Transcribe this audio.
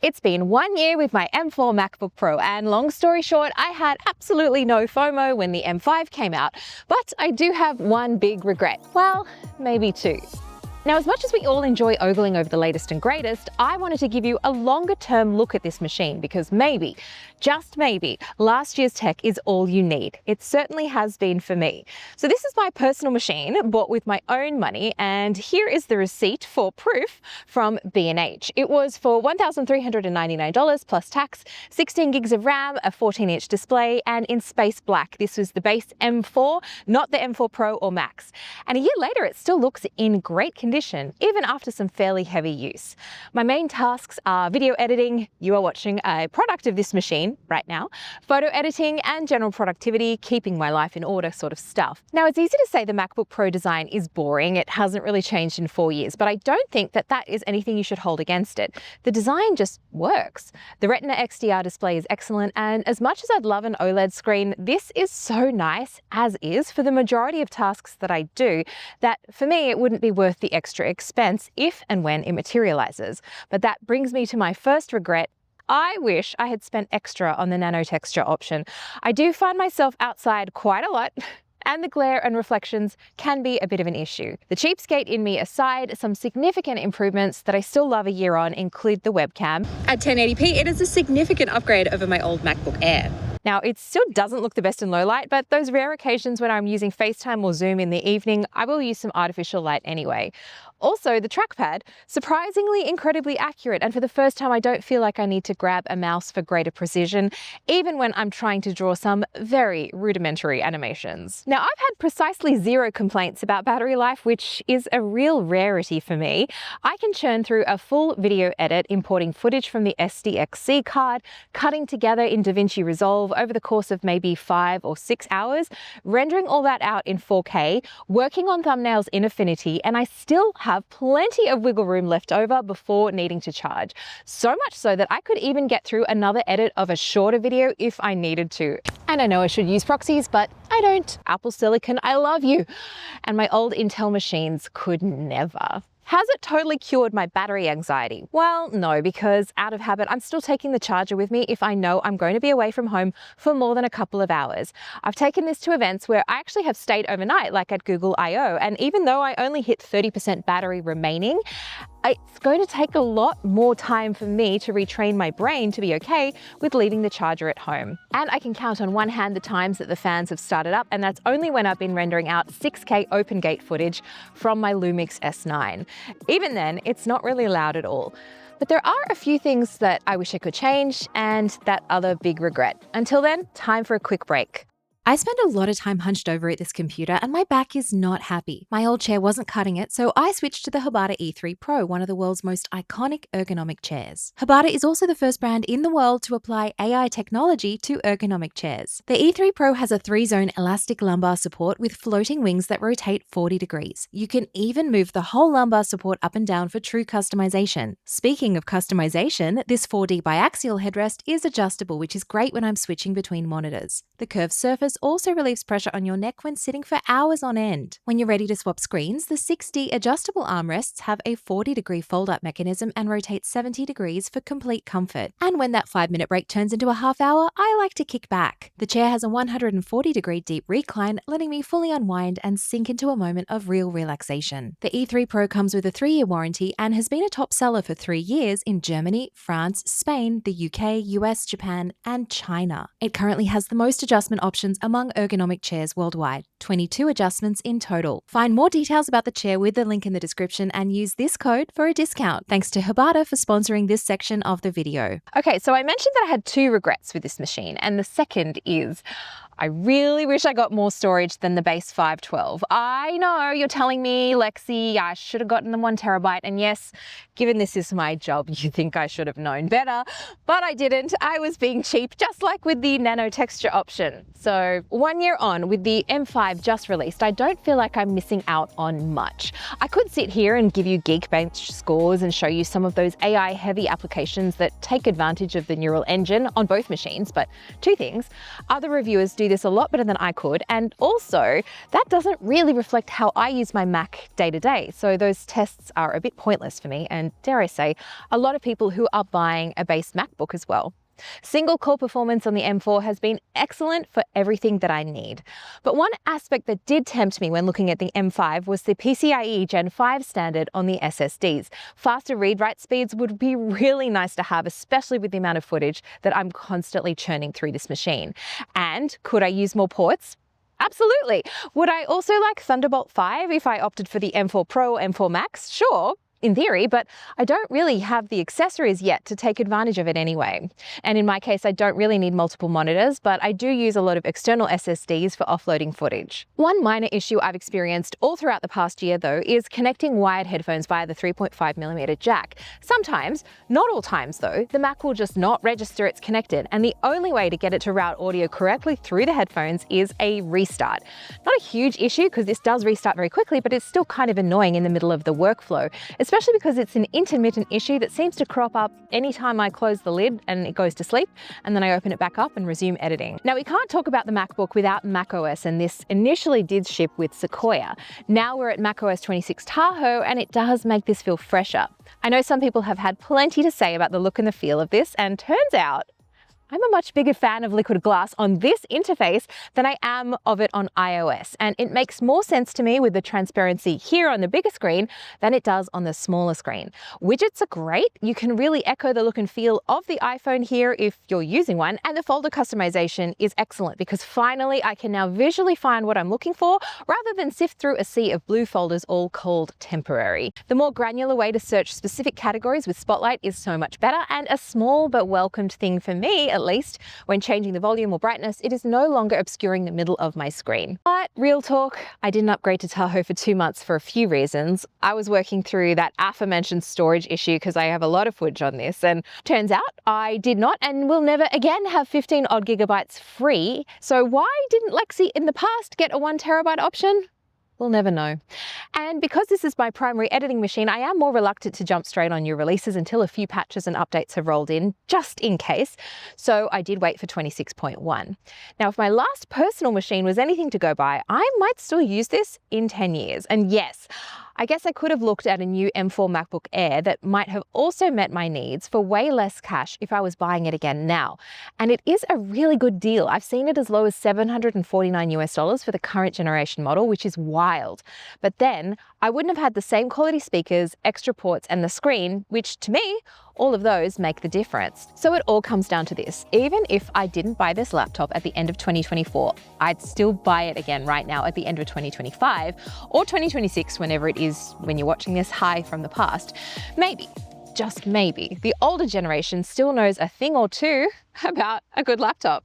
It's been 1 year with my M4 MacBook Pro, and long story short, I had absolutely no FOMO when the M5 came out, but I do have one big regret. Well, maybe two. Now, as much as we all enjoy ogling over the latest and greatest, I wanted to give you a longer-term look at this machine because maybe, just maybe, last year's tech is all you need. It certainly has been for me. So this is my personal machine, bought with my own money, and here is the receipt for proof from B&H. It was for $1,399 plus tax, 16 gigs of RAM, a 14-inch display, and in space black. This was the base M4, not the M4 Pro or Max. And a year later, it still looks in great condition, even after some fairly heavy use. My main tasks are video editing, you are watching a product of this machine right now, photo editing and general productivity, keeping my life in order sort of stuff. Now, it's easy to say the MacBook Pro design is boring, it hasn't really changed in 4 years, but I don't think that that is anything you should hold against it. The design just works. The Retina XDR display is excellent, and as much as I'd love an OLED screen, this is so nice as is for the majority of tasks that I do that for me it wouldn't be worth the extra expense if and when it materializes. But that brings me to my first regret. I wish I had spent extra on the nano texture option. I do find myself outside quite a lot, and the glare and reflections can be a bit of an issue. The cheapskate in me aside, some significant improvements that I still love a year on include the webcam. At 1080p, it is a significant upgrade over my old MacBook Air. Now, it still doesn't look the best in low light, but those rare occasions when I'm using FaceTime or Zoom in the evening, I will use some artificial light anyway. Also, the trackpad, surprisingly incredibly accurate, and for the first time I don't feel like I need to grab a mouse for greater precision, even when I'm trying to draw some very rudimentary animations. Now, I've had precisely 0 complaints about battery life, which is a real rarity for me. I can churn through a full video edit, importing footage from the SDXC card, cutting together in DaVinci Resolve over the course of maybe 5 or 6 hours, rendering all that out in 4K, working on thumbnails in Affinity, and I still have plenty of wiggle room left over before needing to charge. So much so that I could even get through another edit of a shorter video if I needed to. And I know I should use proxies, but I don't. Apple Silicon, I love you. And my old Intel machines could never. Has it totally cured my battery anxiety? Well, no, because out of habit, I'm still taking the charger with me if I know I'm going to be away from home for more than a couple of hours. I've taken this to events where I actually have stayed overnight, like at Google I/O, and even though I only hit 30% battery remaining, it's going to take a lot more time for me to retrain my brain to be okay with leaving the charger at home. And I can count on one hand the times that the fans have started up, and that's only when I've been rendering out 6K open gate footage from my Lumix S9. Even then, it's not really loud at all. But there are a few things that I wish I could change, and that other big regret. Until then, time for a quick break. I spend a lot of time hunched over at this computer and my back is not happy. My old chair wasn't cutting it, so I switched to the HBADA E3 Pro, one of the world's most iconic ergonomic chairs. HBADA is also the first brand in the world to apply AI technology to ergonomic chairs. The E3 Pro has a Three-Zone Elastic Lumbar Support with floating wings that rotate 40 degrees. You can even move the whole lumbar support up and down for true customization. Speaking of customization, this 4D biaxial headrest is adjustable, which is great when I'm switching between monitors. The curved surface also relieves pressure on your neck when sitting for hours on end. When you're ready to swap screens, the 6D adjustable armrests have a 40-degree fold-up mechanism and rotate 70 degrees for complete comfort. And when that 5-minute break turns into a half hour, I like to kick back. The chair has a 140-degree deep recline, letting me fully unwind and sink into a moment of real relaxation. The E3 Pro comes with a 3-year warranty and has been a top seller for 3 years in Germany, France, Spain, the UK, US, Japan, and China. It currently has the most adjustment options among ergonomic chairs worldwide, 22 adjustments in total. Find more details about the chair with the link in the description and use this code for a discount. Thanks to HBADA for sponsoring this section of the video. Okay, so I mentioned that I had 2 regrets with this machine, and the second is I really wish I got more storage than the base 512. I know you're telling me, Lexi, I should have gotten the 1 terabyte. And yes, given this is my job, you think I should have known better, but I didn't. I was being cheap, just like with the nano texture option. So 1 year on, with the M5 just released, I don't feel like I'm missing out on much. I could sit here and give you Geekbench scores and show you some of those AI heavy applications that take advantage of the neural engine on both machines, but 2 things. Other reviewers do this a lot better than I could, and also that doesn't really reflect how I use my Mac day to day. So those tests are a bit pointless for me, and dare I say, a lot of people who are buying a base MacBook as well. Single core performance on the M4 has been excellent for everything that I need. But one aspect that did tempt me when looking at the M5 was the PCIe Gen 5 standard on the SSDs. Faster read-write speeds would be really nice to have, especially with the amount of footage that I'm constantly churning through this machine. And could I use more ports? Absolutely. Would I also like Thunderbolt 5 if I opted for the M4 Pro or M4 Max? Sure. In theory, but I don't really have the accessories yet to take advantage of it anyway. And in my case, I don't really need multiple monitors, but I do use a lot of external SSDs for offloading footage. One minor issue I've experienced all throughout the past year though is connecting wired headphones via the 3.5mm jack. Sometimes, not all times though, the Mac will just not register it's connected, and the only way to get it to route audio correctly through the headphones is a restart. Not a huge issue because this does restart very quickly, but it's still kind of annoying in the middle of the workflow, especially because it's an intermittent issue that seems to crop up anytime I close the lid and it goes to sleep, and then I open it back up and resume editing. Now, we can't talk about the MacBook without macOS, and this initially did ship with Sequoia. Now we're at macOS 26 Tahoe, and it does make this feel fresher. I know some people have had plenty to say about the look and the feel of this, and turns out I'm a much bigger fan of liquid glass on this interface than I am of it on iOS, and it makes more sense to me with the transparency here on the bigger screen than it does on the smaller screen. Widgets are great. You can really echo the look and feel of the iPhone here if you're using one, and the folder customization is excellent because finally I can now visually find what I'm looking for rather than sift through a sea of blue folders all called temporary. The more granular way to search specific categories with Spotlight is so much better, and a small but welcomed thing for me, at least, when changing the volume or brightness, it is no longer obscuring the middle of my screen. But real talk, I didn't upgrade to Tahoe for 2 months for a few reasons. I was working through that aforementioned storage issue because I have a lot of footage on this, and turns out I did not and will never again have 15 odd gigabytes free. So why didn't Lexi in the past get a 1TB option? We'll never know. And because this is my primary editing machine, I am more reluctant to jump straight on new releases until a few patches and updates have rolled in, just in case. So I did wait for 26.1. Now, if my last personal machine was anything to go by, I might still use this in 10 years. And yes, I guess I could have looked at a new M4 MacBook Air that might have also met my needs for way less cash if I was buying it again now. And it is a really good deal. I've seen it as low as $749 for the current generation model, which is wild. But then I wouldn't have had the same quality speakers, extra ports, and the screen, which to me, all of those make the difference. So it all comes down to this. Even if I didn't buy this laptop at the end of 2024, I'd still buy it again right now at the end of 2025 or 2026, whenever it is when you're watching this high from the past. Maybe, just maybe, the older generation still knows a thing or two about a good laptop.